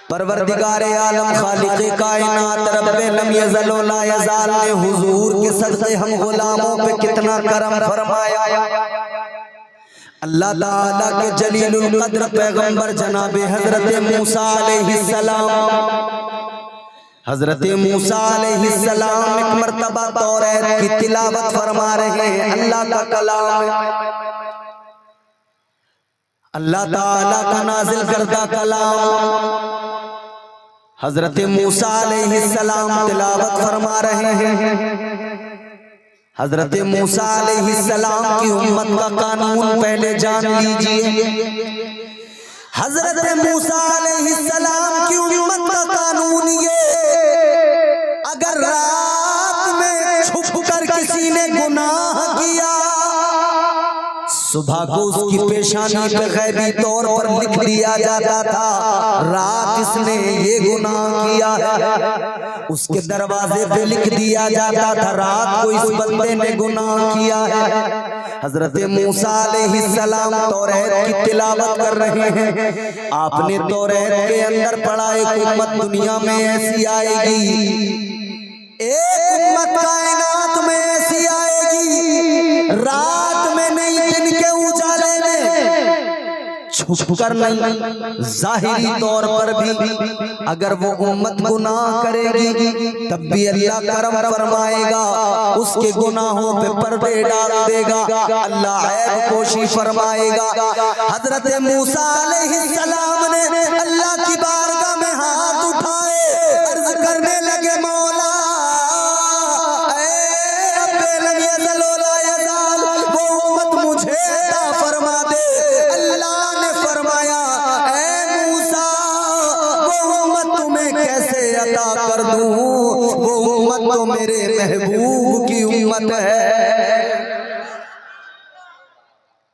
परवरदिगारे आलम खालिक़े कायनात रब्बे लम यज़ल व ला यज़ाल ने हुजूर के सदक़े हम गुलामों पे कितना करम फरमाया। अल्लाह ताला के जलीलुल क़द्र पैगंबर जनाबे हज़रत मूसा अलैहिस्सलाम, हज़रत मूसा अलैहिस्सलाम एक मर्तबा तौरात की तिलावत फरमा रहे हैं। अल्लाह का कलाम है, अल्लाह ताला का नाजिल करदा कलाम। हजरत मूसा अलैहिस्सलाम तिलावत फरमा रहे हैं। हजरत मूसा अलैहिस्सलाम की उम्मत का कानून पहले जान लीजिए। हजरत मूसा अलैहिस्सलाम की उम्मत का कानून ये, अगर रात में छुप कर किसी ने गुनाह किया, सुबह को उसकी पेशानी पे गैबी तौर पर लिख दिया जाता था, रात इसने ये गुनाह किया है। उसके दरवाजे पे लिख दिया जाता था, रात को इस बंदे ने गुनाह किया है। हजरत मूसा अलैहिस्सलाम तौरात की तिलावत कर रहे हैं। आपने तौरात के अंदर पढ़ा एक उम्मत दुनिया में ऐसी आएगी, एक उम्मत कायनात में ऐसी आएगी, रात में नहीं दिन के उजाले में छुप कर नहीं, जाहिरी तौर पर भी अगर वो उम्मत गुनाह करेगी तब भी अल्लाह करम फरमाएगा, उसके गुनाहों पे पर्दे डाल देगा, अल्लाह ऐब पोशी फरमाएगा। हजरत मूसा अलैहिस्सलाम ने अल्लाह की बारगाह में हाथ उठाए, अर्ज करने लगे, मौला कर दूं, वो उम्मत तो मेरे महबूब की उम्मत है।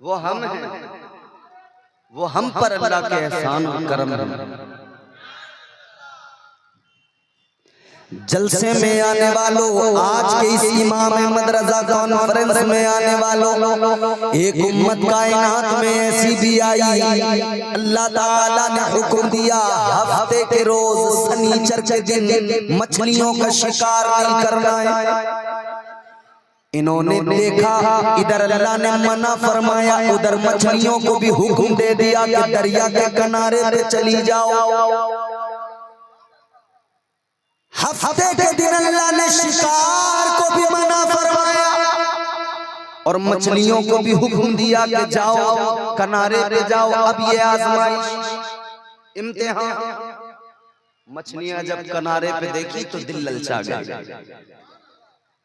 वो हम हैं, वो हम पर अल्लाह के एहसान करम है। जलसे में आने वालों, आज के इस इमाम अहमद रजा कॉन्फ्रेंस में आने वालों, एक उम्मत कायनात में ऐसी भी आई, अल्लाह ताला ने हुक्म दिया हफ्ते के रोज शनिचर के दिन मछलियों का शिकार नहीं करना है। इन्होंने देखा इधर अल्लाह ने मना फरमाया, उधर मछलियों को भी हुक्म दे दिया कि दरिया के किनारे पे चली जाओ। हफ्ते के दिन अल्लाह ने शिकार को भी मना फरमाया और मछलियों को भी हुक्म दिया कि जाओ किनारे पे जाओ। अब ये आजमाइश, इम्तिहान, मछलियां जब किनारे पे देखी तो दिल ललचा गया।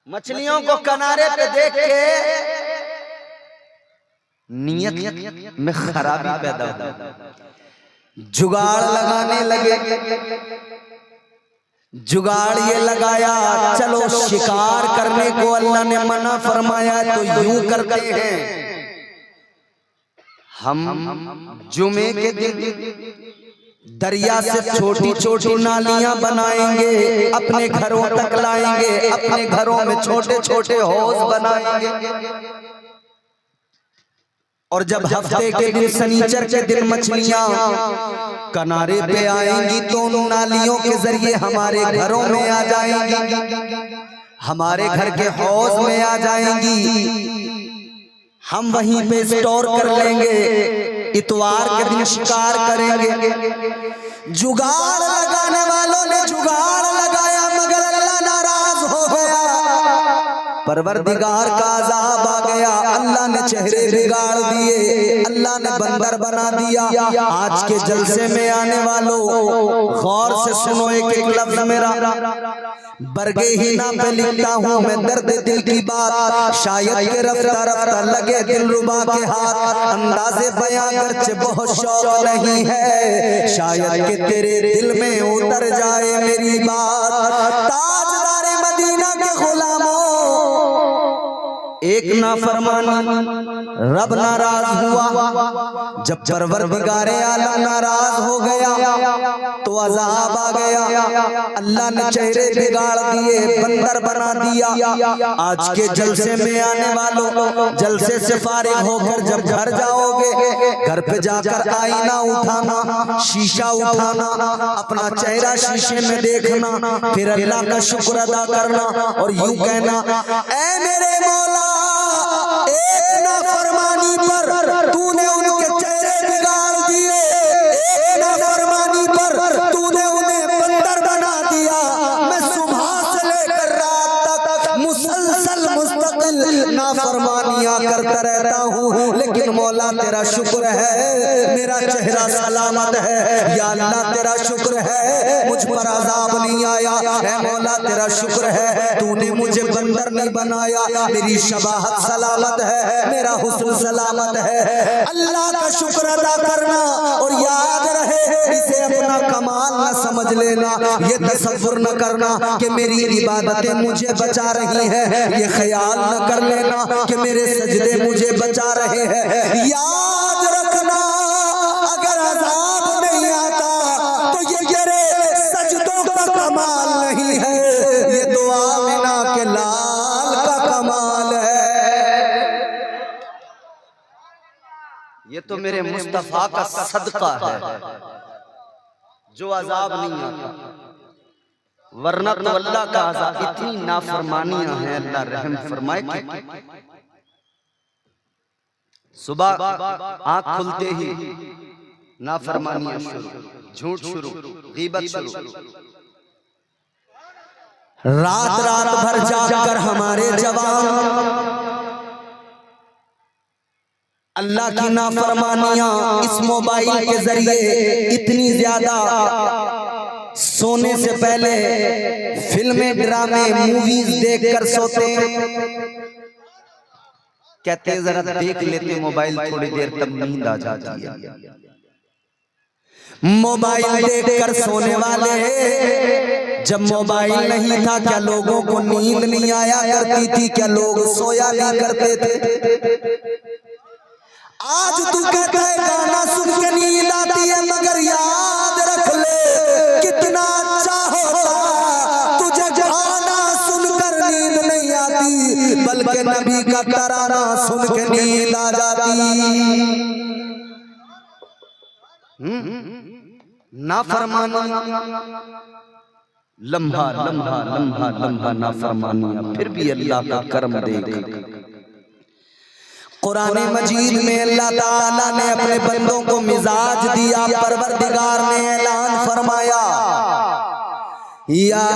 मछलियों को किनारे पे देख के नियत में खराबी पैदा हुई, जुगाड़ लगाने लगे। जुगाड़ ये लगाया, चलो शिकार करने को अल्लाह ने मना फरमाया तो यूं करते हैं, हम जुमे के दिन दरिया से छोटी छोटी नालियां बनाएंगे, अपने घरों तक लाएंगे, अपने घरों में छोटे छोटे हौज बनाएंगे। और जब हफ्ते के दिन शनिचर के दिन मछलियां किनारे पे आएंगी तो उन नालियों के जरिए हमारे घरों में आ जाएंगी, हमारे घर के हौज में आ जाएंगी, हम वहीं पे स्टोर कर लेंगे, इतवार के दिन शिकार करेंगे। जुगाड़ लगाने वालों ने जुगाड़ लगाया मगर अल्लाह नाराज हो गया, परवरदिगार का अज़ाब आ गया, अल्लाह ने चेहरे बिगाड़ दिए, अल्लाह ने बंदर बना दिया। आज के जलसे में आने वालों गौर से सुनो एक एक लफ्ज मेरा, बरगे ही ना पे लिखता हूँ मैं दर्द दिल की बात, शायद के रफ्ता रफ्ता लगे दिल रुबा के हाथ, अंदाज़े बयां गर्चे बहुत शौक नहीं है, शायद के तेरे दिल में उतर जाए मेरी बात। ताजदारे मदीना के गुलामों, एक नाफरमानी, रब नाराज हुआ। जब परवरदिगारे आलम नाराज हो गया तो अज़ाब आ गया। अल्लाह ने चेहरे बिगाड़ दिए, बंदर बना दिया। आज के जलसे में आने वालों, जलसे से फारिग होकर जब घर जाओगे, घर पे जाकर आईना उठाना, शीशा उठाना, अपना चेहरा शीशे में देखना, फिर अल्लाह का शुक्र अदा करना और यूं कहना, ऐ मेरे मौला, एक नाफरमानी पर तूने उनके चेहरे बिगाड़ दिए, एक नाफरमानी पर तूने उन्हें बंदर बना दिया। मैं सुबह से लेकर रात तक मुसलसल मुस्तकिल नाफरमानियां करता रहता हूँ, लेकिन मौला तेरा शुक्र है मेरा चेहरा सलामत है। या अल्लाह तेरा शुक्र है मुझ पर अज़ाब नहीं आया। है मौला तेरा शुक्र है तूने मुझे बंदर नहीं बनाया, मेरी शबाहत सलामत है, मेरा हुस्न सलामत है। अल्लाह का शुक्र अदा करना और याद रहे इसे अपना कमाल न समझ लेना, ये तसव्वुर न करना कि मेरी इबादतें मुझे बचा रही है, ये ख्याल न कर लेना कि मेरे सजदे मुझे बचा रहे हैं। याद रखना अगर अज़ाब नहीं आता तो ये तेरे सजदों का कमाल नहीं है, ये दुआ मिना के लाल का कमाल है। ये तो मेरे मुस्तफा का सदका है जो अजाब नहीं आता, वरना तो अल्लाह का अजाब। इतनी नाफरमानियां हैं, अल्लाह रहम फरमाए कि सुबह आंख खुलते ही नाफरमानियां शुरू, झूठ शुरू, गीबत शुरू। रात रात भर जाकर हमारे जवान अल्लाह की नाफरमानियां इस मोबाइल के जरिए इतनी ज्यादा, सोने से पहले फिल्में, ड्रामे, मूवीज देखकर सोते हैं। कहते हैं जरा देख लेते मोबाइल थोड़ी देर, तब नींद आ जाती है। मोबाइल देखकर सोने वाले, जब मोबाइल नहीं था क्या लोगों को नींद नहीं आया करती थी? क्या लोग सोया नहीं करते थे? आज तू कहता है गाना सुन के नींद आती है, मगर याद रख ले कितना अच्छा होता तुझे गाना सुनकर नींद नहीं आती, बल्कि नबी का तराना सुन के नींद आ जाती। नाफरमानियां, लम्हा लम्हा लम्हा लम्हा नाफरमानियां, फिर भी अल्लाह का करम देख। कुरान मजीद में अल्लाह ताला ने अपने बंदों को मिजाज दिया। परवरदिगार ने ऐलान फरमाया, या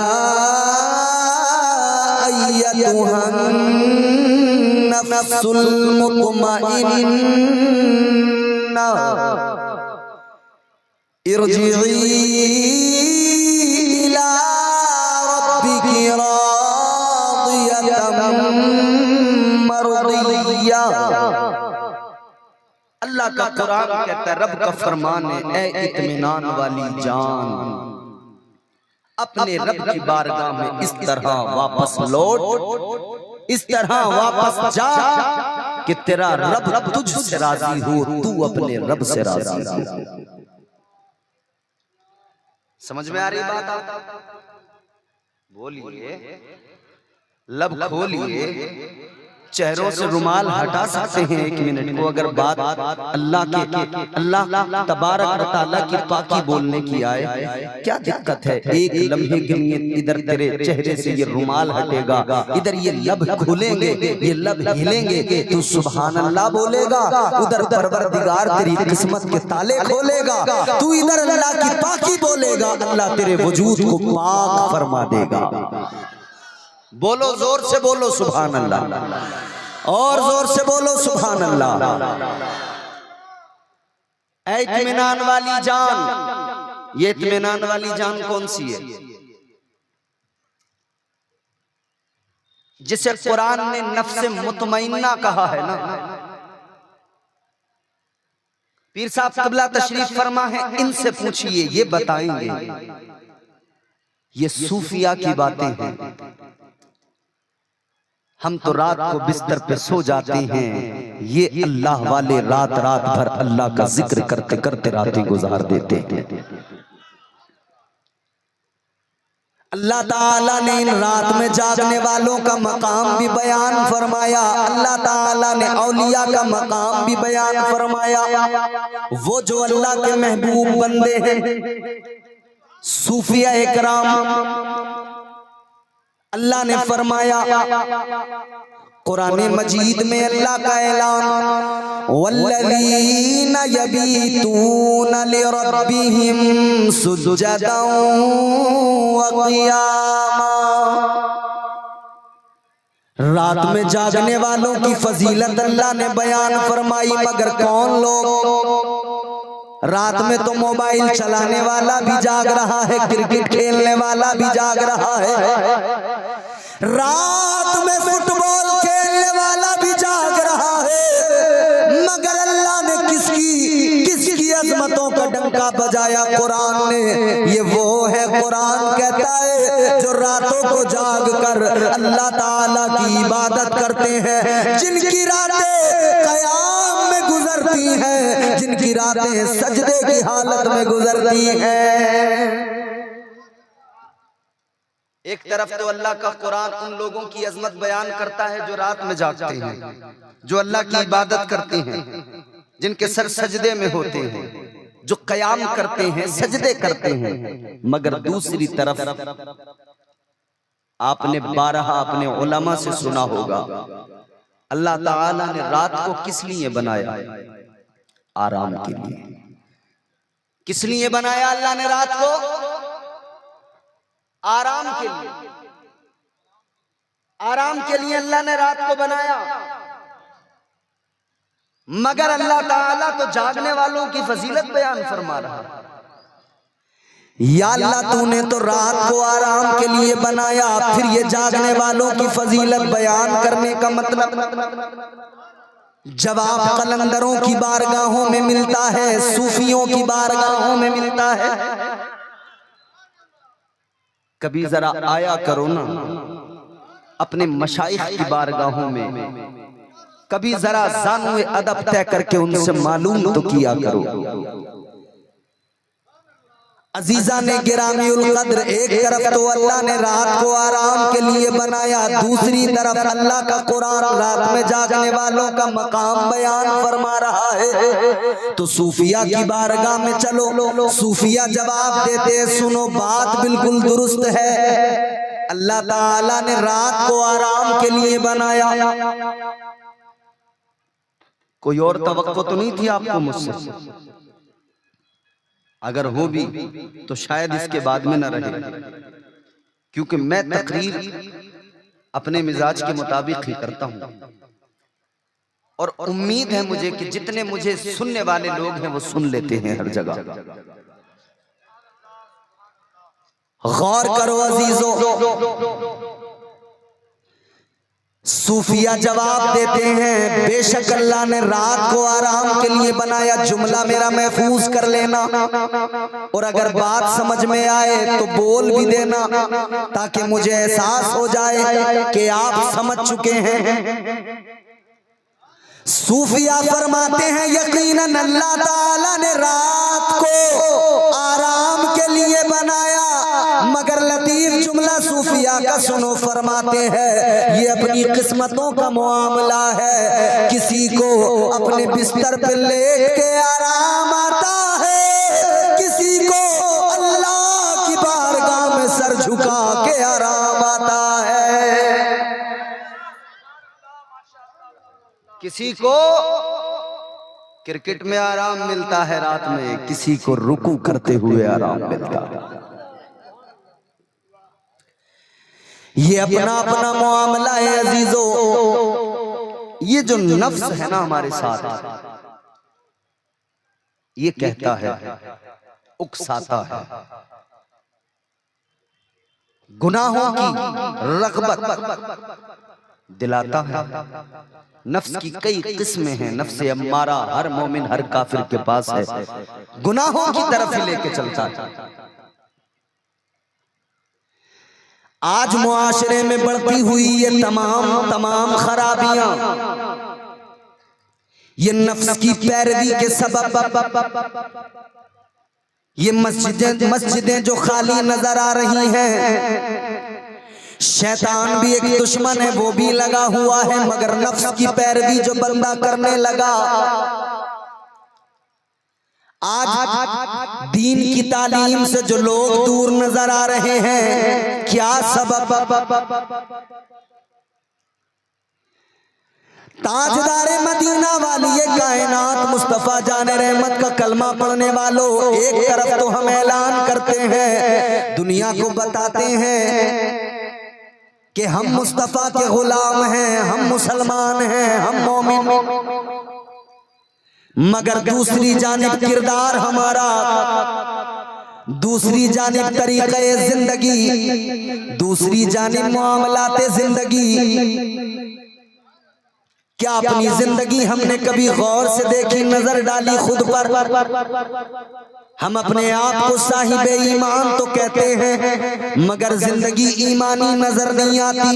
अय्युहन नफ्सुल मुतमइन्ना इरजिई इला रब्बिकी रादियतम मरदिया। अल्लाह का कुरान कहता है, रब का फरमान है, ऐ इत्मीनान वाली जान, अपने रब की बारगाह में इस तरह वापस लौट, इस तरह वापस जा कि तेरा रब तुझसे राजी हो, तू अपने रब से राजी हो। समझ में आ रही बात? बोलिए, लब खोलिए, चेहरों से रुमाल हटा सकते हैं 1 मिनट को, अगर बात अल्लाह तबारक व तआला की पाकी बोलने की आए। क्या दिक्कत है? एक लम्हे के लिए इधर तेरे चेहरे से ये रुमाल हटेगा, इधर ये लब खुलेंगे, ये लब हिलेंगे, तू सुभान अल्लाह बोलेगा, उधर परवरदिगार तेरी किस्मत के ताले खोलेगा, तू इधर अल्लाह की पाकी बोलेगा, अल्लाह तेरे वजूद को पाक फरमा देगा। बोलो, जोर से बोलो सुभान अल्लाह, और जोर से बोलो सुभान अल्लाह। ऐ इत्मीनान वाली जान, ये इत्मीनान वाली जान कौन सी है? जिसे कुरान ने नफ्स मुतमइन्ना कहा है ना। पीर साहब क़िबला तशरीफ फरमा है, इनसे पूछिए, ये बताएंगे। ये सूफिया की बातें हैं, हम तो रात को बिस्तर पे सो जाते हैं, ये अल्लाह वाले रात रात भर अल्लाह का जिक्र करते करते रातें गुजार देते हैं। अल्लाह ताला ने इन रात में जागने वालों का मकाम भी बयान फरमाया। अल्लाह ताला ने औलिया का मकाम भी बयान फरमाया। वो जो अल्लाह के महबूब बंदे हैं, सूफिया इकराम, अल्लाह ने फरमाया कुरान मजीद में अल्लाह का ऐलान, वल्लज़ीना यबीतूना लिरब्बिहिम सुज्जदन व क़ियामा। रात में जागने वालों की फजीलत अल्लाह ने बयान फरमाई। मगर कौन लोग? रात में तो मोबाइल चलाने वाला भी जाग रहा है, क्रिकेट खेलने वाला भी जाग रहा है, रात में फुटबॉल खेलने वाला भी जाग रहा है। मगर अल्लाह ने किसकी अजमतों का डंका बजाया? कुरान ने। ये वो है, कुरान कहता है, जो रातों को जाग कर अल्लाह ताला की इबादत करते हैं, जिनकी रातें क़याम में गुजरती हैं, जिनकी रातें सजदे की हालत में गुजरती हैं। एक तरफ तो अल्लाह का कुरान उन लोगों की अजमत बयान करता है जो रात में जागते हैं, जो अल्लाह की इबादत करते हैं, जिनके सर सजदे में होते हैं, जो कयाम करते हैं, सजदे करते हैं। मगर दूसरी तरफ आपने बारहा अपने उलमा से सुना होगा, अल्लाह ताला ने रात को किस लिए बनाया? आराम के लिए। किस लिए बनाया अल्लाह ने रात को? आराम के लिए। आराम के लिए अल्लाह ने रात को बनाया। मगर अल्लाह ताला तो जागने वालों की फजीलत बयान फरमा रहा है। या अल्लाह तूने तो रात को आराम के लिए बनाया, फिर ये जागने वालों की फजीलत बयान करने का मतलब जवाब कलंदरों की बारगाहों में मिलता है, सूफियों की बारगाहों में मिलता है। कभी जरा आया करो ना अपने मशाइख की बारगाहों में, कभी जरा ज़ानुए अदब तय करके उनसे मालूम तो किया करो। अजीजा ने गिरामीउल कद्र, एक तरफ तो अल्लाह ने रात को आराम के लिए बनाया, दूसरी तरफ अल्लाह का कुरान रात में जागने वालों का मकाम बयान फरमा रहा है। तो सूफिया की बारगाह में चलो, सूफिया जवाब देते, सुनो बात बिल्कुल दुरुस्त है, अल्लाह ताला ने रात को आराम के लिए बनाया। कोई और तवक्को तो नहीं थी आपको मुझसे? अगर हो भी तो शायद इसके बाद में न रहे, क्योंकि मैं तकरीर अपने मिजाज के मुताबिक ही करता हूं, और उम्मीद है मुझे कि जितने मुझे सुनने वाले लोग हैं वो सुन लेते हैं हर जगह। गौर करो अजीजों, सूफिया जवाब देते हैं, बेशक अल्लाह ने रात को आराम के लिए बनाया। जुमला मेरा महफूज कर लेना, और अगर बात समझ में आए तो बोल भी देना, ताकि मुझे एहसास हो जाए कि आप समझ चुके हैं। सूफिया फरमाते हैं, यकीनन अल्लाह ताला ने रात को आराम के लिए बनाया, मगर लतीफ जुमला सूफिया का सुनो, फरमाते हैं ये अपनी किस्मतों का मामला है। किसी को अपने बिस्तर पे लेट के आराम आता है, किसी को अल्लाह की बारगाह में सर झुका के आराम आता है। किसी को क्रिकेट में आराम मिलता है रात में, किसी को रुकू करते हुए आराम मिलता है। ये अपना अपना मामला है अजीजों। ये जो नफ्स है ना हमारे साथ, ये कहता है, उकसाता है, गुनाहों की रग़बत दिलाता है। नफ्स की कई किस्में हैं, नफ्स अम्मारा हर मोमिन हर काफिर के पास है, गुनाहों की तरफ ही लेके चलता है। आज मुआशरे में बढ़ती हुई ये तमाम खराबियां, ये नफ्स की पैरवी के सबब, ये मस्जिदें जो खाली नजर आ रही हैं, शैतान भी एक दुश्मन है, वो भी लगा हुआ है, मगर नफ्स की पैरवी जो बंदा करने लगा, आज दीन की तालीम से जो लोग दूर नजर आ रहे हैं, क्या सबब? ताजदारे मदीना वाली ये कायनात मुस्तफा जाने रहमत का कलमा पढ़ने वालों, एक तरफ तो हम ऐलान करते हैं, दुनिया को बताते हैं कि हम मुस्तफा के गुलाम हैं, हम मुसलमान हैं, हम मोमिन, मगर दूसरी जानिब किरदार हमारा, दूसरी जानिब तरीक़े जिंदगी, दूसरी जानिब मामलाते जिंदगी, क्या अपनी जिंदगी हमने कभी गौर से देखी, नजर डाली खुद पर? हम अपने आप को साहिबे ईमान तो कहते हैं, मगर जिंदगी ईमानी नजर नहीं आती।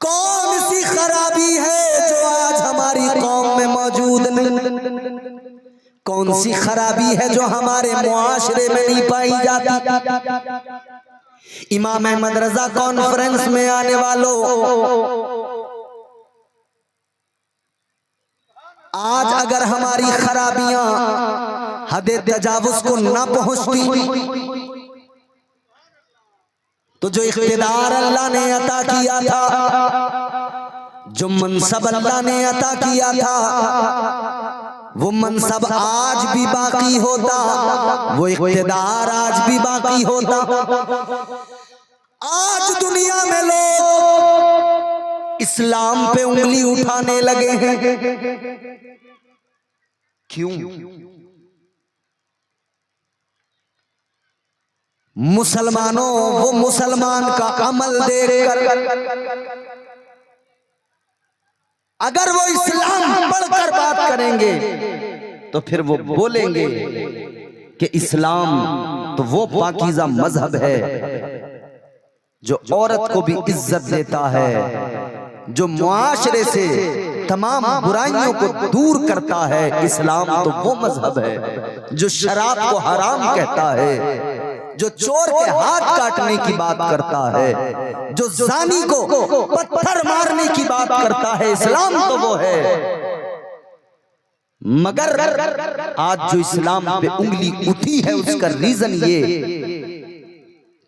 कौन सी खराबी है जो आज हमारी कौम में मौजूद नहीं? कौन सी खराबी है जो हमारे मुआशरे में नहीं पाई जाती? इमाम अहमद रजा कॉन्फ्रेंस में आने वालों, आज अगर हमारी खराबियां हदे तजावुज को ना पहुंचती, तो जो इख्तिदार अल्लाह ने अता किया था, जो मनसब अल्लाह ने अता किया था, वो मनसब आज भी बाकी होता, वो इख्तिदार आज भी बाकी होता। आज दुनिया में लोग इस्लाम पे उंगली उठाने लगे हैं, क्यों? मुसलमानों, वो मुसलमान का अमल देखकर, अगर वो इस्लाम पढ़कर बात करेंगे तो फिर वो बोलेंगे कि इस्लाम तो वो पाकीज़ा मजहब है जो औरत को भी इज्जत देता है, जो मुआशरे से तमाम बुराइयों को दूर करता है। इस्लाम तो वो मजहब है जो शराब को हराम कहता है, जो चोर के हाथ काटने की बात करता है, जो जानी को पत्थर मारने की बात करता है। इस्लाम तो वो है, मगर आज जो इस्लाम पे उंगली उठी है उसका रीजन ये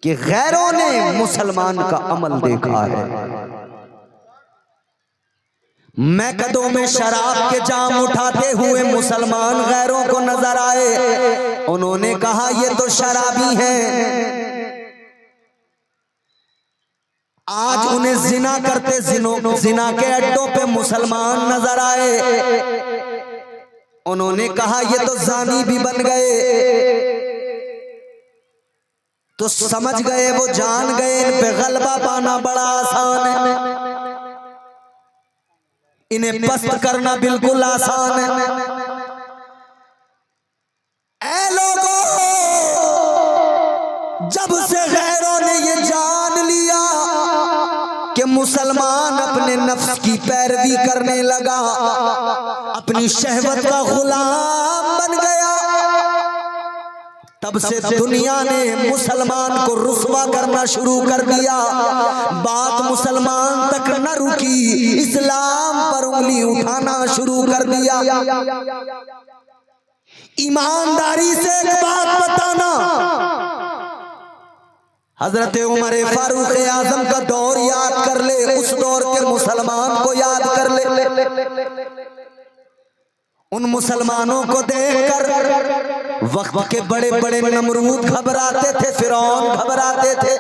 कि गैरों ने मुसलमान का अमल देखा है। मैकदों में शराब के जाम उठाते हुए मुसलमान गैरों को नजर आए, उन्होंने कहा ये तो शराबी हैं। आज उन्हें जिना करते जिना के अड्डों पे मुसलमान नजर आए, उन्होंने कहा ये तो जानी भी बन गए। तो समझ गए, वो जान गए इन पे गलबा पाना बड़ा आसान है, इन्हें पस्त करना बिल्कुल आसान है। ऐ लोगों, जब से गैरों ने ये जान लिया कि मुसलमान अपने नफ्स की पैरवी करने लगा, अपनी शहवत का गुलाम बन गया, तब से दुनिया ने मुसलमान को रुस्वा करना शुरू कर दिया। बात मुसलमान तक न रुकी, इस्लाम पर उंगली उठाना शुरू कर दिया। ईमानदारी से एक बात बताना, हजरत उमर फारूक आजम का दौर याद कर ले, उस दौर के मुसलमान को याद कर ले। उन मुसलमानों को देखकर वक्त के बड़े बड़े नमरूद घबराते थे, फिरौन घबराते थे,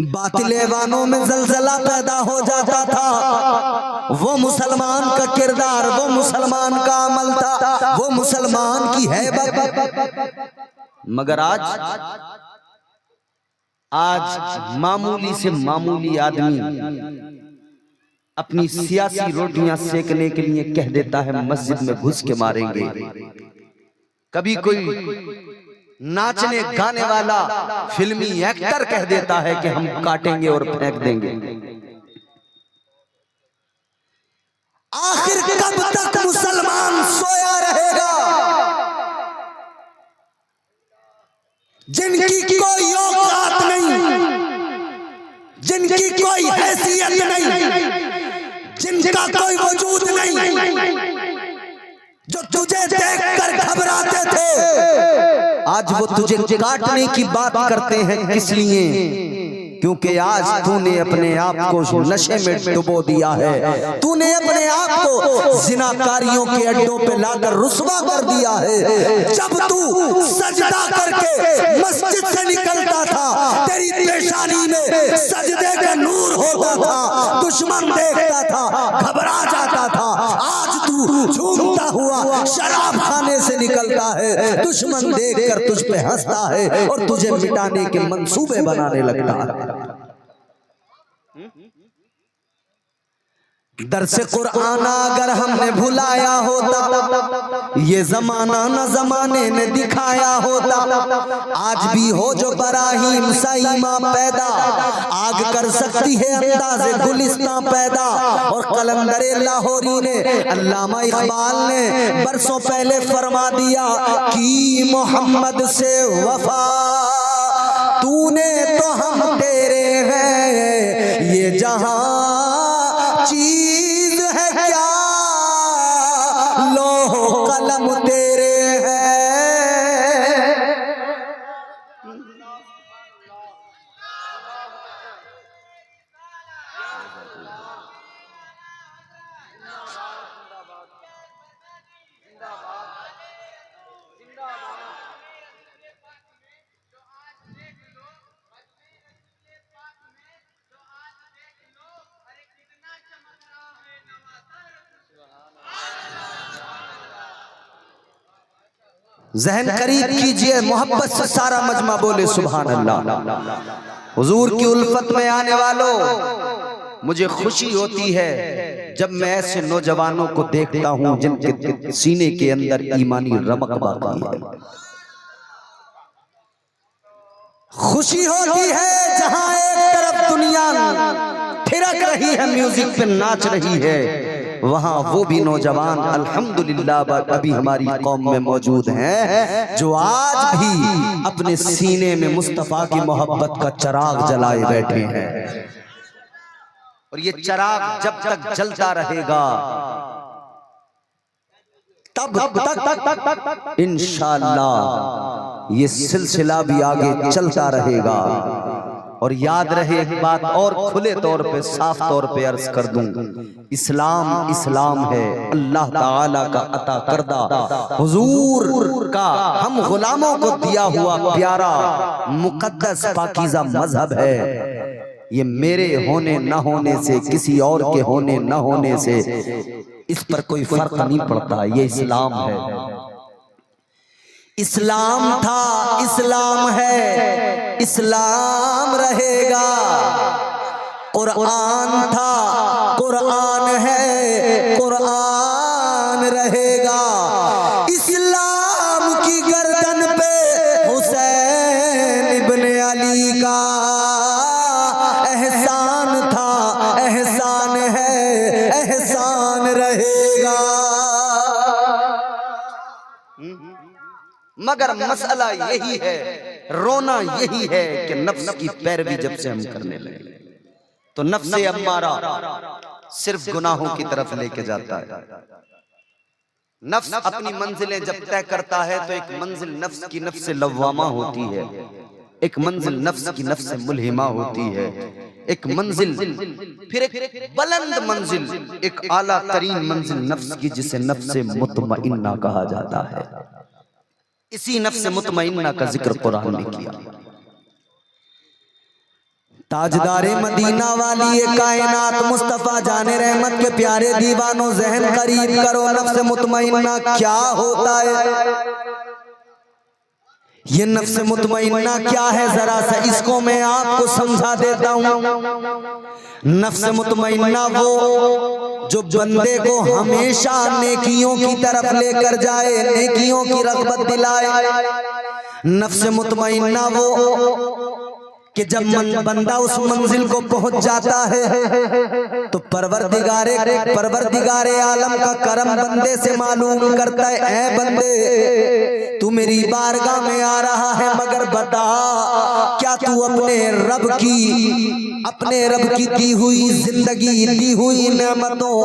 बातिलेवानों में जलजला पैदा हो जाता था। वो मुसलमान का किरदार, वो मुसलमान का अमल था, वो मुसलमान की हैबत। मगर आज मामूली से मामूली आदमी अपनी सियासी रोटियां सेकने के लिए कह देता है मस्जिद में घुस के मारेंगे। कभी कोई नाचने गाने वाला फिल्मी एक्टर कह देता है कि हम काटेंगे और फेंक देंगे। आखिर कब तक मुसलमान सोया रहेगा? जिनकी कोई औकात नहीं, जिनकी कोई हैसियत नहीं, जिनका कोई वजूद नहीं, जो तुझे देखकर घबराते थे, आज वो तुझे काटने की बात करते हैं। किस लिए? क्योंकि आज तूने अपने आप को नशे में डुबो दिया है, तूने अपने आप को जिनाकारियों के अड्डों पे लाकर रुस्वा कर दिया है। जब तू सजदा करके मस्जिद से निकलता था, तेरी पेशानी में सजदे का नूर होता था, दुश्मन देखता था, घबरा जाता था। आज तू झूमता हुआ शराब खाने से निकलता है, दुश्मन देखकर तुझ पे हंसता है और तुझे मिटाने के मंसूबे बनाने लगता है। दरसे कुरान अगर हमने भुलाया होता, ये जमाना न जमाने ने दिखाया होता। आज भी हो जो बराहीम सईमा पैदा, आग कर सकती है अंदाज़े गुलिस्तां पैदा। और कलंदरे लाहौरी ने, अल्लामा इकबाल ने बरसों पहले फरमा दिया कि मोहम्मद से वफा तूने तो हम तेरे हैं, ये जहां चीज है क्या लोहो कलम तेरे हैं। जहन करीब कीजिए, मोहब्बत से सारा मजमा बोले सुभान अल्लाह। हुजूर की उल्फत में आने वालों, मुझे खुशी होती है जब मैं ऐसे नौजवानों को देखता हूं जिनके सीने के अंदर ईमानी रमक बाकी है। खुशी होती है जहां एक तरफ दुनिया थिरक रही है, म्यूजिक पे नाच रही है, वहाँ वो भी नौजवान अल्हम्दुलिल्लाह अभी हमारी कौम में मौजूद हैं जो आज भी अपने सीने में मुस्तफा की मोहब्बत का चिराग जलाए बैठे हैं। और ये चिराग जब तक जलता रहेगा तब तक इंशाअल्लाह ये सिलसिला भी आगे चलता रहेगा। और याद रहे एक बात और खुले तौर पे साफ तौर पे अर्ज कर दूं, इस्लाम इस्लाम है, अल्लाह ताला का अता करदा हुजूर का हम गुलामों को दिया हुआ प्यारा मुकद्दस पाकीज़ा मजहब है। ये मेरे होने न होने से, किसी और के होने न होने से इस पर कोई फर्क नहीं पड़ता। ये इस्लाम है, इस्लाम था, इस्लाम है, इस्लाम रहेगा। कुरान था, कुरान है, कुरान रहेगा। इस्लाम की गर्दन पे हुसैन इब्ने अली का एहसान था, एहसान है, एहसान रहेगा। मगर मसला यही है, रोना यही है कि नफ्स की पैरवी जब से हम करने लगे तो नफ्स अम्मारा सिर्फ गुनाहों की तरफ लेके जाता है। नफ्स अपनी मंजिलें जब तय करता है तो एक मंजिल नफ्स की नफ्स लव्वामा होती है, एक मंजिल नफ्स की नफ्स मुल्हिमा होती है, एक मंजिल फिर एक बुलंद मंजिल, एक आला तरीन मंजिल नफ्स की जिसे नफ्स मुतमइन्ना कहा जाता है। इसी नफ्स मुतमइन्ना का जिक्र कुरान ने किया। ताजदारे मदीना वाली ये कायनात मुस्तफा जाने रहमत के प्यारे दीवानों, जहन करीब करो, नफ्स मुतमइन्ना क्या होता है? ये नफ्स मुतमइन्ना क्या है, जरा सा इसको मैं आपको समझा देता हूँ। नफ्स मुतमइन्ना वो जो बंदे को हमेशा नेकियों की तरफ लेकर जाए, नेकियों की रग़बत दिलाए। नफ्स मुतमइन्ना वो कि जब बंदा उस मंजिल को पहुंच जाता है तो परवरदिगारे आलम का करम बंदे से मालूम करता है, ऐ बंदे तू मेरी बारगाह में आ रहा है, मगर बता क्या तू अपने रब की दी हुई जिंदगी, दी हुई नेमतों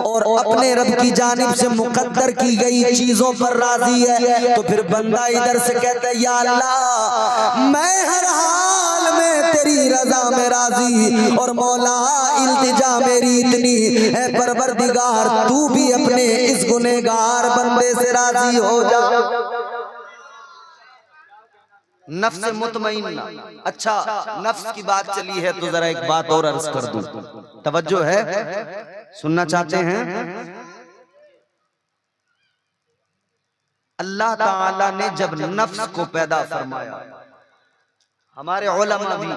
और अपने रब की जानिब से मुकद्दर की गई चीजों पर राजी है? तो फिर बंदा इधर से कहता है, या अल्लाह मैं हर हाल में तेरी रजा में राजी, और मौला इल्तिजा मेरी इतनी है परवरदिगार तू भी अपने इस गुनहगार बंदे से राजी हो जा। नफ्स मुतमइन्ना। अच्छा, नफ्स की बात चली है तो जरा एक बात और अर्ज कर दूं, तवज्जो है, सुनना चाहते हैं? अल्लाह ताला ने जब नफ्स को पैदा फरमाया, हमारे उलमा भी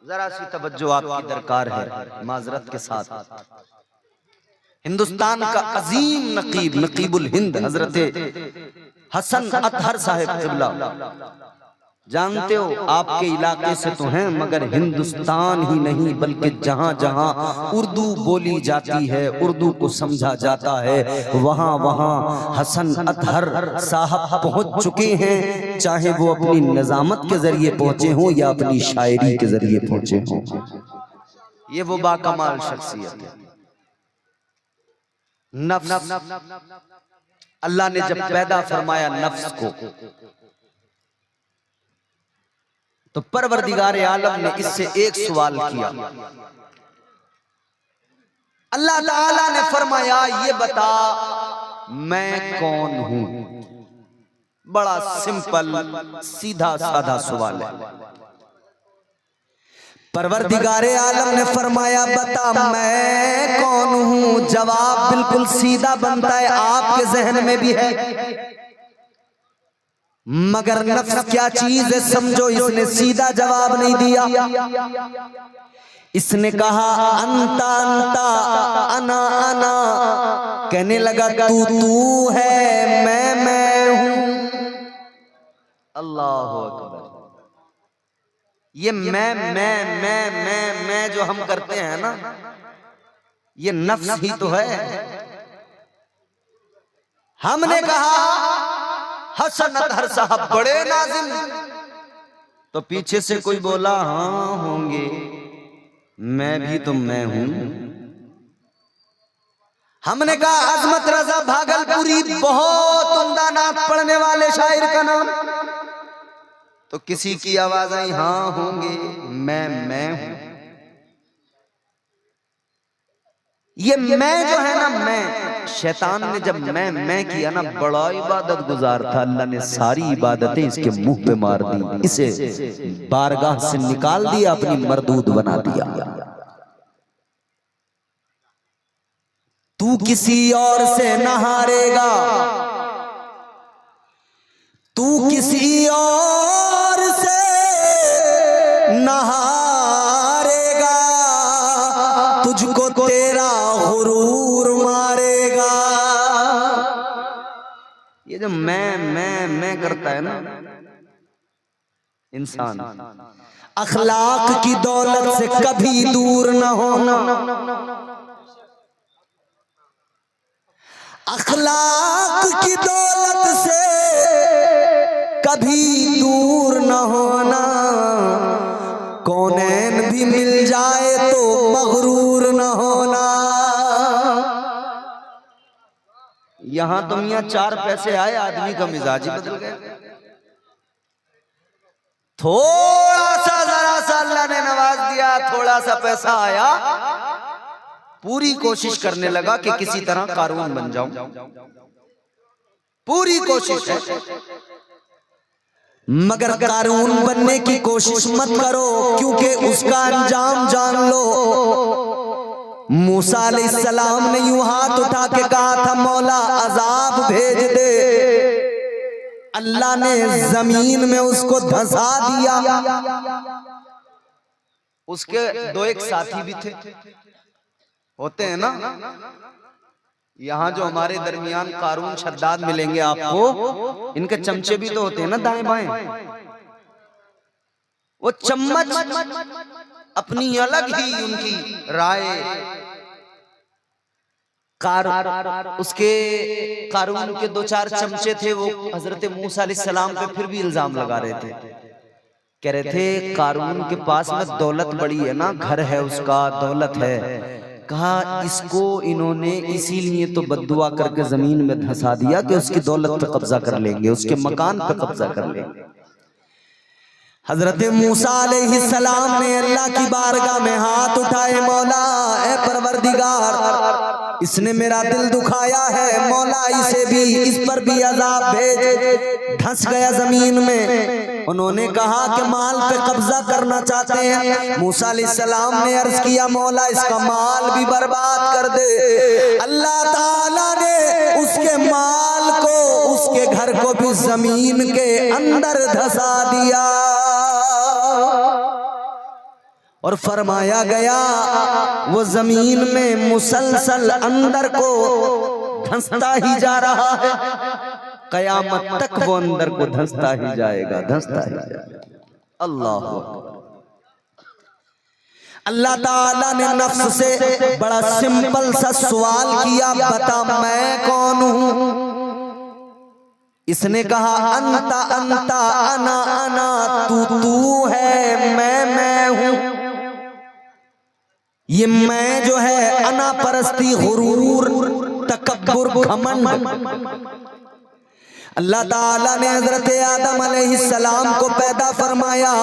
जरा सी तवज्जो आपकी दरकार है माजरत के साथ। हिंदुस्तान का अजीम नकीबुल हिंद हजरत हसन अतहर साहिब क़िबला, जानते हो आपके इलाके से तो हैं, मगर हिंदुस्तान ही नहीं बल्कि जहां जहां उर्दू बोली जाती है, उर्दू को समझा जाता है, वहां वहां हसन अतहर साहब पहुंच चुके हैं, चाहे वो अपनी निजामत के जरिए पहुंचे हों या अपनी शायरी के जरिए पहुंचे हों। ये वो बाकमाल शख्सियत है। नफ्स, अल्लाह ने जब पैदा फरमाया नफ्स को, तो परवरदिगार आलम ने इससे एक सवाल किया। अल्लाह ताला ने फरमाया, ये बता मैं कौन हूं? बड़ा सिंपल सीधा साधा सवाल है। परवरदिगार आलम ने फरमाया, बता मैं कौन हूं? जवाब बिल्कुल सीधा बनता है, आपके जहन में भी है, मगर नफ्स क्या चीज है समझो, इसने सीधा जवाब नहीं दिया। इसने कहा अंता अंता, अना अना, कहने लगा तू है, मैं हूं। अल्लाह अकबर। ये मैं जो हम करते हैं ना, ये नफ्स ही तो है। हमने कहा हसन अतहर साहब बड़े नाज़िम, तो पीछे से कोई बोला, हाँ होंगे, मैं भी तो मैं हूं। हमने कहा अजमत रजा भागलपुरी, बहुत उम्दा नात पढ़ने वाले शायर का नाम, तो किसी की आवाज आई, हाँ होंगे, मैं हूं। ये मैं जो है ना, मैं शैतान ने जब मैं किया ना, बड़ा इबादत गुजार था, अल्लाह ने सारी इबादतें इसके मुंह पे मार दी, इसे बारगाह से निकाल दिया, अपनी मरदूद बना दिया। तू किसी और से न हारेगा, तू किसी और से न हारेगा, तुझको तेरा गुरूर मारेगा। ये जो मैं करता है ना इंसान, अखलाक की दौलत से कभी दूर न होना, अखलाक की दौलत से कभी दूर न होना, कौनैन भी मिल जाए तो मगरूर न होना। यहां तो मियां 4 पैसे आए, आदमी का मिजाज ही बदल गया। थोड़ा सा जरा सा अल्लाह ने नवाज दिया, थोड़ा सा पैसा आया, पूरी कोशिश करने लगा कि किसी तरह कारून बन जाऊं, पूरी कोशिश है, मगर कारून बनने की कोशिश मत करो, क्योंकि उसका अंजाम जान लो। मूसा अलैहिस्सलाम ने यूं हाथ उठा के कहा था, मौला अजाब भेज दे, अल्लाह ने जमीन में उसको धंसा दिया। उसके 2 एक साथी भी थे, होते हैं ना, यहाँ जो हमारे दरमियान कारून शद्दाद मिलेंगे आपको, इनके चमचे भी तो होते हैं ना दाएं बाएं, वो चम्मच अपनी अलग ही उनकी राय। उसके कारून के 2-4 चमचे थे, वो हजरत मूसा अलैहिस्सलाम पे फिर भी इल्जाम लगा रहे थे, कह रहे थे कारून के पास में दौलत बड़ी है ना, घर है उसका, दौलत है। कहा इसको इन्होंने इसीलिए तो बद्दुआ करके जमीन में धंसा दिया कि उसकी दौलत पे कब्जा कर लेंगे, उसके मकान पे कब्जा कर लेंगे। हजरत मूसा अलैहिस्सलाम ने अल्लाह की बारगाह में हाथ उठाए, मौला ए परवरदिगार, इसने मेरा दिल दुखाया है, मौला इसे भी, इस पर भी अजाब भेज। धंस गया जमीन में। उन्होंने कहा कि माल पे कब्जा करना चाहते हैं। मूसा अलैहिस्सलाम ने अर्ज किया, मौला इसका माल भी बर्बाद कर दे। अल्लाह ताला ने उसके माल को, उसके घर को भी जमीन के अंदर धंसा दिया और फरमाया गया वो जमीन में मुसलसल अंदर को धंसता ही जा रहा है, कयामत तक वो अंदर को धंसता ही जाएगा, धंसता ही जाएगा। अल्लाह अल्लाह ताला ने नफ्स से बड़ा सिंपल सा सवाल किया, बता मैं कौन हूं? इसने कहा अंता अंता अना अना, तू तू है, मैं हूं। ये मैं जो है अना परस्ती, गुरूर, तकब्बुर, घमंड। अल्लाह ताला ने हजरत आदम अलैहिस्सलाम को पैदा फरमाया,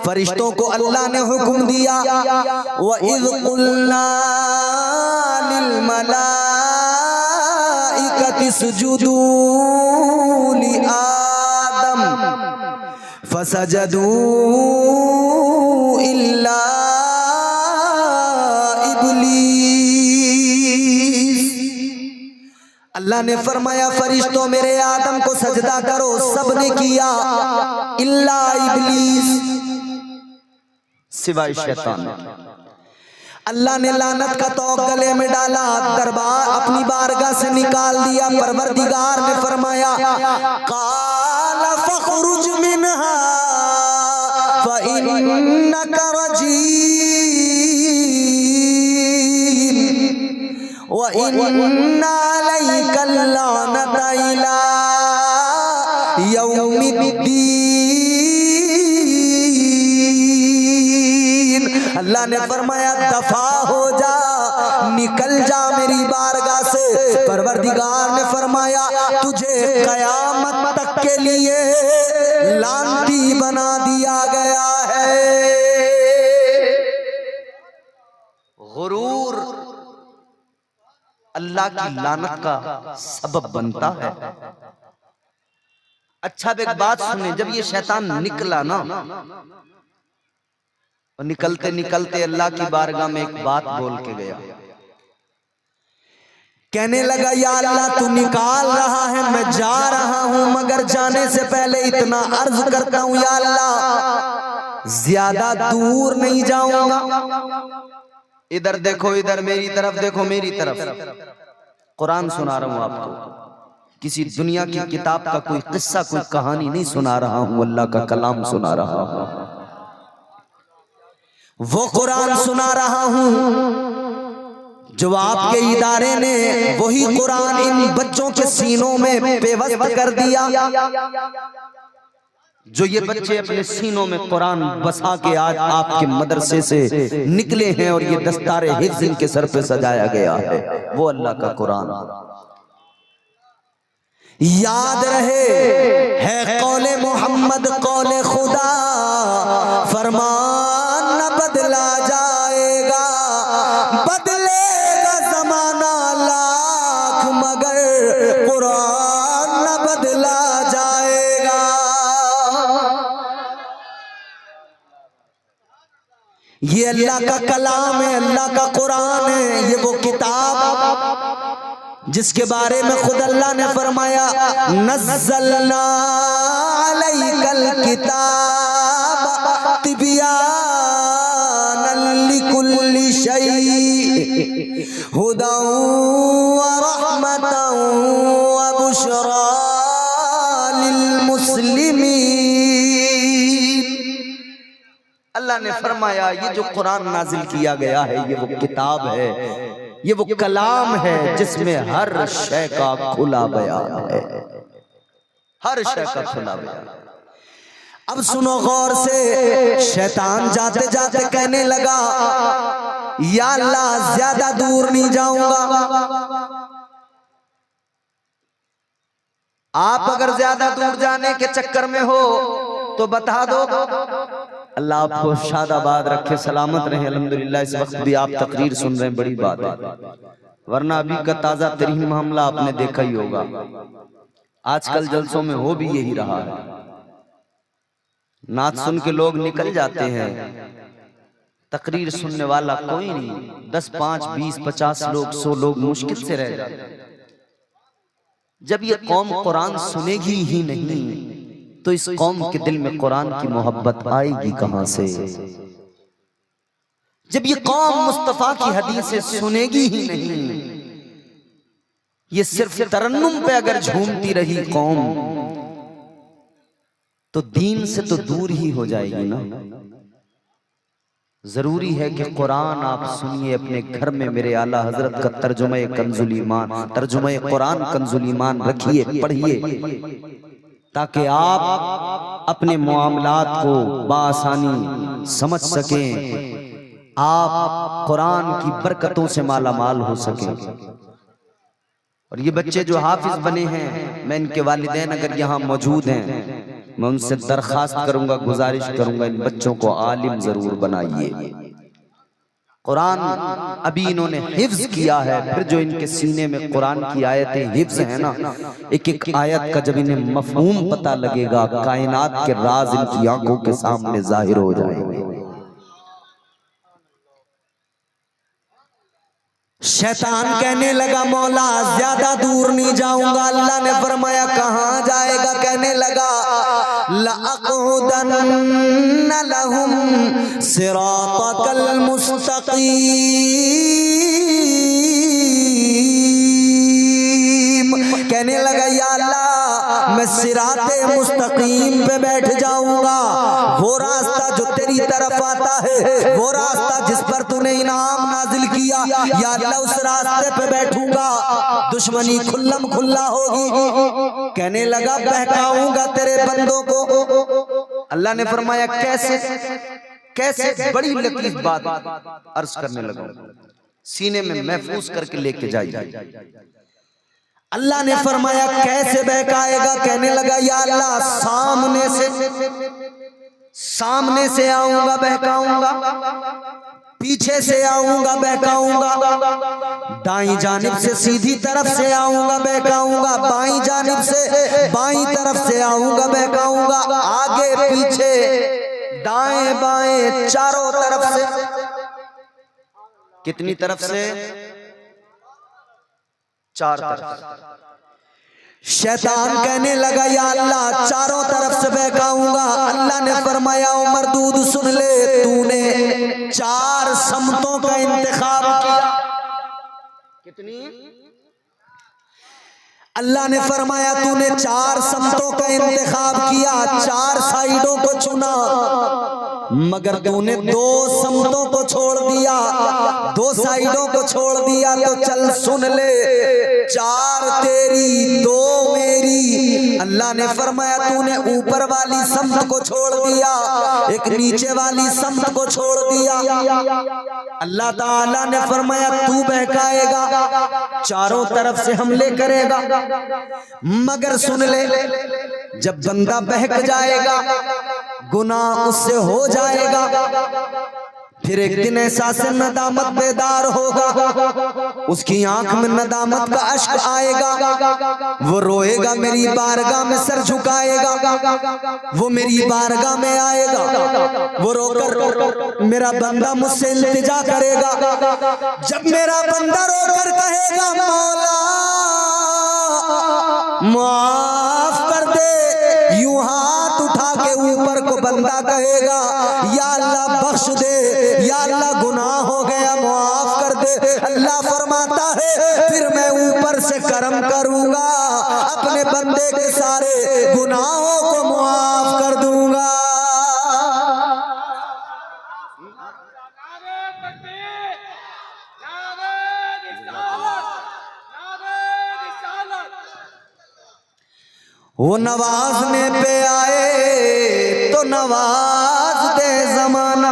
फरिश्तों को अल्लाह ने हुक्म दिया, व इज़ क़ुल्ना लिल मलाइकति सुजुदू लि आदम फसजदू इल्ला अल्लाह ने फरमाया फरिश्तों मेरे आदम को सजदा करो, सबने किया इल्ला इब्लीस, सिवाय शैतान। अल्लाह ने लानत का तौक गले में डाला, दरबार अपनी बारगाह से निकाल दिया। परवरदिगार ने फरमाया काला फखरुज मिनहा फइन्नका रजीम व इन्ना अलैका लानता इला यौमिद्दीन। अल्लाह ने फरमाया दफा हो जा, निकल जा मेरी बारगाह से। परवरदिगार ने फरमाया तुझे कयामत तक के लिए लानती बना दिया गया है। गुरूर अल्लाह की लानत का सबब बनता है। अच्छा अब एक बात सुने, जब ये शैतान निकला ना, और निकलते निकलते अल्लाह की बारगाह में एक बात बोल के गया, कहने लगा या अल्लाह तू निकाल रहा है, मैं जा रहा हूं, मगर जाने से पहले इतना अर्ज करता हूं या अल्लाह ज्यादा दूर नहीं जाऊंगा। इधर देखो, इधर मेरी तरफ देखो, मेरी तरफ। कुरान सुना रहा हूं आपको, किसी दुनिया की किताब का कोई किस्सा, कोई कहानी नहीं सुना रहा हूं, अल्लाह का कलाम सुना रहा हूं। वो कुरान सुना रहा हूं जो आपके इदारे ने वही कुरान इन बच्चों के सीनों में पेवस्त कर दिया। जो ये बच्चे अपने सीनों में कुरान बसा के आज आपके मदरसे से निकले हैं और ये दस्तारे हिफ्ज़ इनके सर पे सजाया गया है, वो अल्लाह का कुरान। याद रहे है कौले मोहम्मद कौले खुदा, फरमान न बदला जाएगा, बदलेगा जमाना लाख मगर कुरान न बदला जाएगा। ये अल्लाह का कलाम है, अल्लाह का कुरान है, ये वो किताब जिसके बारे में खुद अल्लाह ने फरमाया नज़्ज़लना अलैकल किताब तिबयानन लिकुल्लि शै हुदा व रहमतन व बुशरा लिल मुस्लिमीन। अल्लाह ने फरमाया ये जो कुरान नाजिल किया गया है ये वो किताब है, ये वो कलाम है जिसमें हर शय का खुला बयान है, हर शय का खुला बयान। अब सुनो गौर से, शैतान जाते जाते कहने लगा या अल्लाह ज्यादा दूर नहीं जाऊंगा। आप अगर ज्यादा दूर जाने के चक्कर में हो तो बता दो। अल्लाह आपको शादाबाद रखे, सलामत रहे। अल्हम्दुलिल्लाह इस वक्त भी आप तकरीर सुन रहे हैं, बड़ी बात है, वरना अभी का ताजा तरीन मामला आपने देखा ही होगा। आजकल जलसों में हो भी यही रहा है, नात सुन के लोग निकल जाते हैं, तकरीर सुनने वाला कोई नहीं। 10, 5, 20, 50 लोग, 100 लोग मुश्किल से रह जाते हैं। जब ये कौम कुरान सुनेगी ही नहीं तो इस कौम के दिल में कुरान की मोहब्बत आएगी कहां से? जब ये कौम मुस्तफा की हदीसें सुनेगी ही नहीं, ये सिर्फ तरन्नुम पे अगर झूमती रही कौम तो दीन से तो दूर ही हो जाएगी ना। जरूरी है कि कुरान आप सुनिए अपने घर में। मेरे आला हजरत का तर्जुमा कंजुल ईमान, तर्जुमा कुरान कंजुल ईमान रखिए, पढ़िए, ताकि आप अपने मामलात को बासानी समझ सकें, आप कुरान की बरकतों से माला माल हो सकें। और ये बच्चे जो हाफिज बने हैं, मैं इनके वालिदैन अगर यहाँ मौजूद हैं, मैं उनसे दरखास्त करूंगा, गुजारिश करूंगा, इन बच्चों को आलिम जरूर बनाइए। कुरान अभी इन्होंने हिफ्ज किया है, फिर जो इनके सीने में कुरान की आयतें हिफ्ज है ना, एक एक आयत का जब इन्हें मफहूम पता लगेगा, कायनात के राज इनकी आंखों के सामने जाहिर हो जाएंगे। शैतान कहने लगा मौला ज्यादा दूर नहीं जाऊंगा। अल्लाह ने फरमाया कहां जाएगा? कहने लगा लअक़उदन्न लहुम सिरातकल मुस्तक़ीम। कहने लगा या अल्लाह मैं सिराते मुस्तकीम पे बैठ जाऊंगा, वो रास्ता जो तेरी तरफ आता है, वो रास्ता जिस पर तूने इनाम नाजिल किया, या अल्लाह उस रास्ते पे बैठूंगा, दुश्मनी खुल्लम खुल्ला होगी। कहने लगा बहकाऊंगा तेरे बंदों को। अल्लाह ने फरमाया कैसे? कैसे? बड़ी लतीफ बात अर्ज करने लगा, सीने में महफूज करके लेके जाइए। अल्लाह ने फरमाया कैसे बहकाएगा? कहने लगा या अल्लाह सामने से आऊंगा बहकाऊंगा, पीछे से आऊंगा बहकाऊंगा, दाईं जानिब से सीधी तरफ से आऊंगा बहकाऊंगा, बाईं जानिब से बाईं तरफ से आऊंगा बहकाऊंगा, आगे पीछे दाएं बाएं चारों तरफ से। कितनी तरफ से? 4 तरफ। शैतान कहने लगा या अल्लाह चारों तरफ से बहकाऊंगा। अल्लाह ने फरमाया उमर दूध सुन ले, तूने 4 समतों का इंतखाब किया। कितनी? अल्लाह ने फरमाया तूने 4 समतों का इंतखाब किया, 4 साइडों को चुना, मगर तूने 2 समतों को छोड़ दिया, 2 साइडों को छोड़ दिया। तो चल सुन ले, 4 तेरी 2 मेरी। अल्लाह ने फरमाया तूने ऊपर वाली समत को छोड़ दिया, एक नीचे वाली समत को छोड़ दिया। अल्लाह ताला ने फरमाया तू बहकाएगा, चारों तरफ से हमले करेगा, मगर सुन ले जब बंदा बहक जाएगा, गुनाह उससे हो जाएगा, फिर एक दिन एहसास नदामत बेदार होगा, उसकी आंख में नदामत का अश्क आएगा, वो रोएगा, मेरी बारगाह में सर झुकाएगा, वो मेरी बारगाह में आएगा, वो रोकर मेरा बंदा मुझसे इल्तिजा करेगा। जब मेरा बंदा रोकर कहेगा मौला माफ कर दे, यूं हाथ उठा के ऊपर को बंदा कहेगा या अल्लाह बख्श दे, या अल्लाह गुनाह हो गया माफ कर दे, अल्लाह फरमाता है फिर मैं ऊपर से करम करूंगा, अपने बंदे के सारे गुनाहों को माफ कर दूंगा। वो नवाजने पे आए तो नवाज दे जमाना,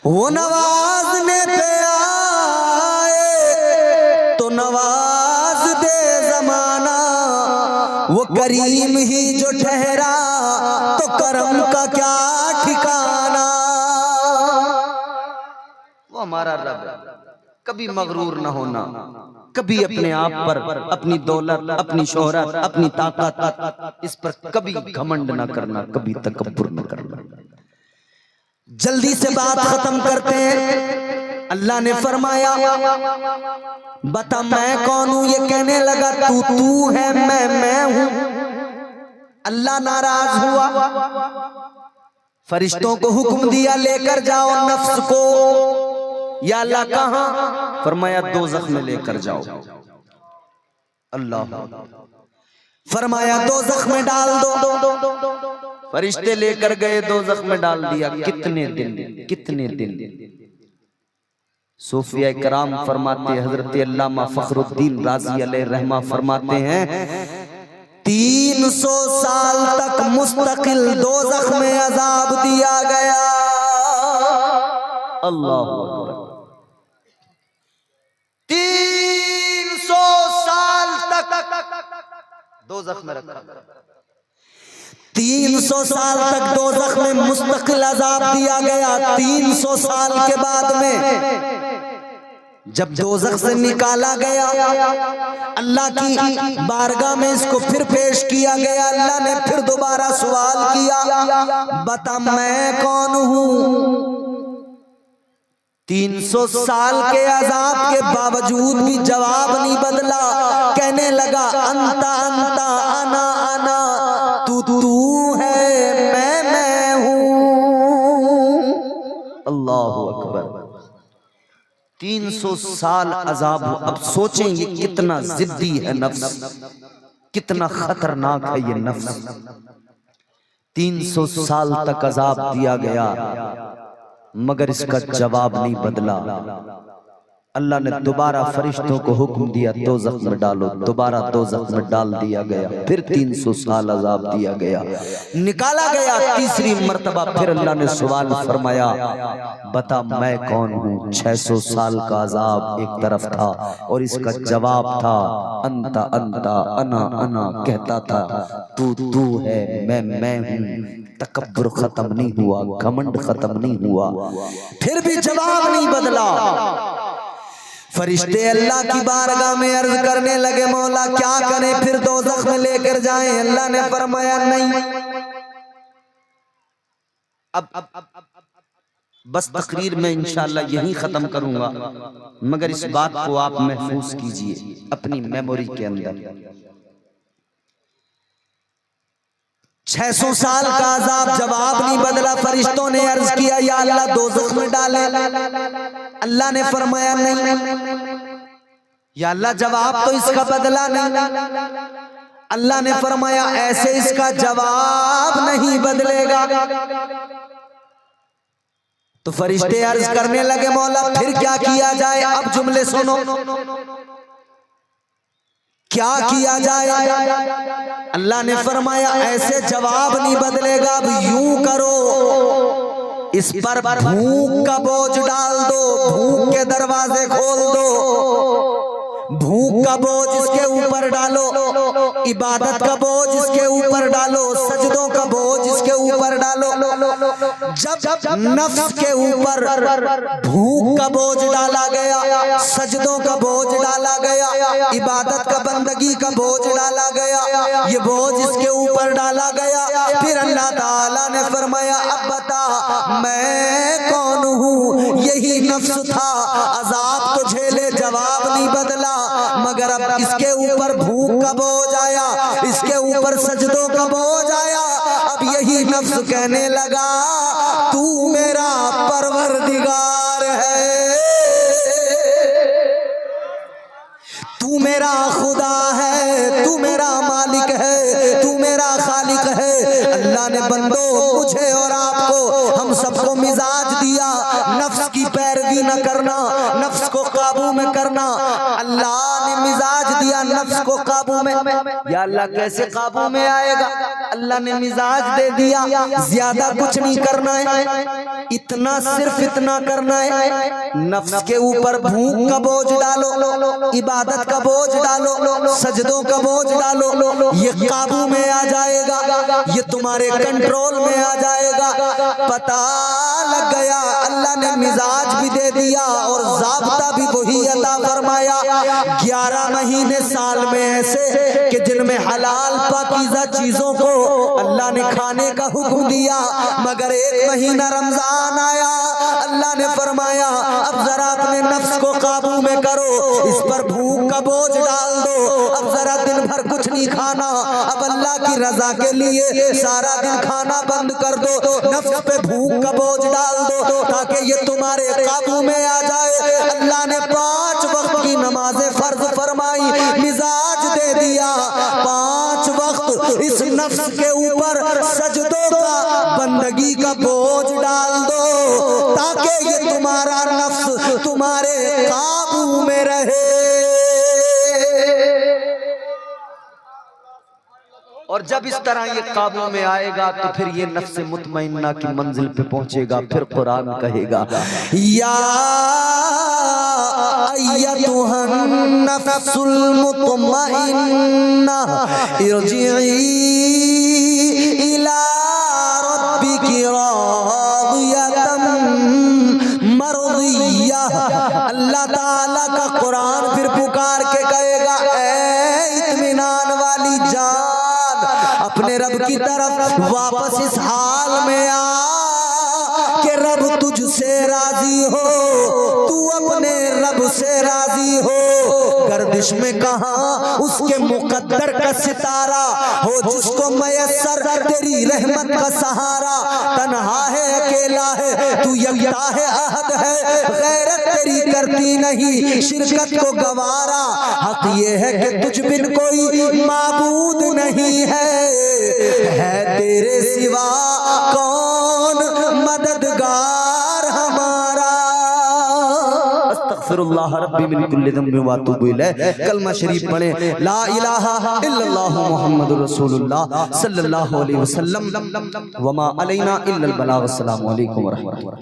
वो नवाजने पे आए तो नवाज दे जमाना, वो करीम ही जो ठहरा तो करम का क्या ठिकाना। वो हमारा रब है, कभी मगरूर न होना, कभी अपने आप पर, अपनी दौलत, अपनी शोहरत, अपनी ताकत, इस पर कभी घमंड न करना, कभी तकब्बुर न करना। जल्दी से बात खत्म करते हैं। अल्लाह ने फरमाया बता मैं कौन हूं, ये कहने लगा तू है, मैं हूं। अल्लाह नाराज हुआ, फरिश्तों को हुक्म दिया लेकर जाओ नफ्स को। या अल्लाह कहां? फरमाया दोज़ख में लेकर जाओ। अल्लाह फरमाया दोज़ख में डाल दो। फरिश्ते लेकर गए, दोज़ख में डाल दिया। कितने दिन सूफिया कराम फरमाते, हजरत अल्लामा फखरुद्दीन राजी अलैहि रहमा फरमाते हैं 300 साल तक मुस्तकिल दोज़ख में अजाब दिया गया। अल्लाह 300 साल तक दोज़ख में रखा। 300 साल तक दोज़ख में मुस्तकिल अजाब दिया गया। 300 साल के बाद में जब दोज़ख से निकाला गया, अल्लाह की बारगाह में इसको फिर पेश किया गया। अल्लाह ने फिर दोबारा सवाल किया बता मैं कौन हूं। 300 साल के अजाब के बावजूद भी जवाब नहीं बदला। कहने लगा अंता अंता अना अना, तू है मैं हूं। अल्लाहु अकबर। 300 साल अजाब। अब सोचें ये कितना जिद्दी है नफ्स, कितना खतरनाक है ये नफ्स। 300 साल तक अजाब दिया गया मगर इसका जवाब नहीं बदला। अल्लाह ने दोबारा फरिश्तों को हुक्म दिया दोज़ख में डालो। दोबारा दोज़ख में डाल दिया गया। फिर 300 साल अजाब दिया गया, निकाला गया। तीसरी मर्तबा फिर अल्लाह ने सवाल फरमाया बता मैं कौन हूँ। 600 साल का अजाब एक तरफ था और इसका जवाब था अंता अंता अना अना। कहता था तू है, मैं हूँ। तकब्बुर खत्म नहीं हुआ, घमंड खत्म नहीं हुआ, फिर भी जवाब नहीं बदला। फरिश्ते अल्लाह की बारगाह में अर्ज करने लगे मौला क्या करें, फिर दोज़ख में लेकर जाएं। अल्लाह ने फरमाया नहीं। अब बस तकरीर में इंशाअल्लाह यही खत्म करूंगा, मगर इस बात को आप महफूज कीजिए अपनी मेमोरी के अंदर। 600 साल का अजाब, जवाब नहीं बदला। फरिश्तों ने अर्ज किया या अल्लाह दोज़ख में डाले। अल्लाह ने फरमाया नहीं। या अल्लाह जवाब तो इसका बदला नहीं। अल्लाह ने फरमाया ऐसे इसका जवाब नहीं बदलेगा। तो फरिश्ते अर्ज करने लगे मौला फिर क्या किया जाए। अब जुमले सुनो, क्या किया जाए। अल्लाह ने फरमाया ऐसे जवाब नहीं बदलेगा। अब यूं करो, इस पर भूख का बोझ डाल दो, भूख के दरवाजे खोल दो। भूख का बोझ इसके ऊपर डालो, इबादत का बोझ इसके ऊपर डालो, सजदों का बोझ इसके ऊपर डालो। जब नफ्स के ऊपर भूख का बोझ डाला गया, सजदों का बोझ डाला गया, इबादत का बंदगी का बोझ डाला गया, ये बोझ इसके ऊपर डाला गया, फिर अल्लाह ताला ने फरमाया अब बता मैं कौन हूँ। यही नफ्स था, अजाब तो झेले, जवाब नहीं बदला, मगर अब इसके ऊपर भूख का बोझ आया, इसके ऊपर सजदों का बोझ आया। अब यही नफ्स कहने लगा तू मेरा परवरदिगार है, तू मेरा खुदा है, तू मेरा मालिक है, तू मेरा खालिक है। अल्लाह ने बंदो मुझे और आपको हम सबको मिजाज दिया नफ्स की पैरवी न करना, नफ्स को काबू में करना। अल्लाह ने मिजाज दिया नफ्स को काबू में। या अल्लाह कैसे काबू में आएगा? अल्लाह ने मिजाज दे दिया, ज्यादा कुछ नहीं करना है, इतना सिर्फ इतना करना है, नफ्स के ऊपर भूख का बोझ डालो, इबादत का बोझ डालो, सजदों का बोझ डालो, ये काबू में आ जाएगा, ये तुम्हारे कंट्रोल में आ जाएगा। पता लग गया, अल्लाह ने मिजाज भी दे दिया और ज़ाब्ता भी वही अता फरमाया। 11 महीने साल में ऐसे कि जिनमें हलाल पाकीज़ा चीजों को अल्लाह ने खाने का हुक्म दिया, मगर 1 महीना रमजान आया, अल्लाह ने फरमाया अब जरा अपने नफ्स को काबू में करो, इस पर भूख का बोझ डाल दो, अब जरा दिन भर कुछ नहीं खाना, अब अल्लाह की रजा के लिए सारा दिन खाना बंद कर दो, नफ्स पे भूख का बोझ डाल दो ताकि ये तुम्हारे काबू में आ जाए। अल्लाह ने 5 वक्त की नमाजें फर्ज फरमाई, मिजाज दे दिया 5 वक्त इस नफ्स के ऊपर सजदों का बंदगी का बोझ डाल दो ताकि ये तुम्हारा नफ्स तुम्हारे काबू में रहे। और जब इस तरह ये काबू में आएगा तो फिर ये नफ्स मुतमइन्ना की मंजिल पे पहुंचेगा। फिर कुरान कहेगा या अय्युहन नफ्सुल मुतमइन्ना इरजिई इला रब्बिकी रादियतम मरदिया। अल्लाह ताला का कुरान फिर पुकार के कहेगा ऐ इत्मीनान वाली जान, अपने रब की तरफ वापस इस हाल में आ कि रब तुझसे राजी हो, तू अपने रब से राजी हो। गर्दिश में कहा उसके मुकद्दर का सितारा हो जिसको मयस्सर तेरी रहमत का सहारा। तन्हा है, अकेला है, तू यकता है, अहद है, गैरत तेरी करती नहीं शिरकत को गवारा। हक ये है कि तुझ बिन कोई माबूद नहीं है तेरे सिवा कौन मददगार हमारा। अस्तगफिरुल्लाह रब्बी मिन कुल्लि ज़ंबि व अतूबु इलैह। कलमा शरीफ पढ़े ला इलाहा इल्लल्लाह मुहम्मदुर रसूलुल्लाह सल्लल्लाहु अलैहि वसल्लम व मा अलैना इल्लल बलाग। अस्सलामु अलैकुम व रहमतुल्लाह।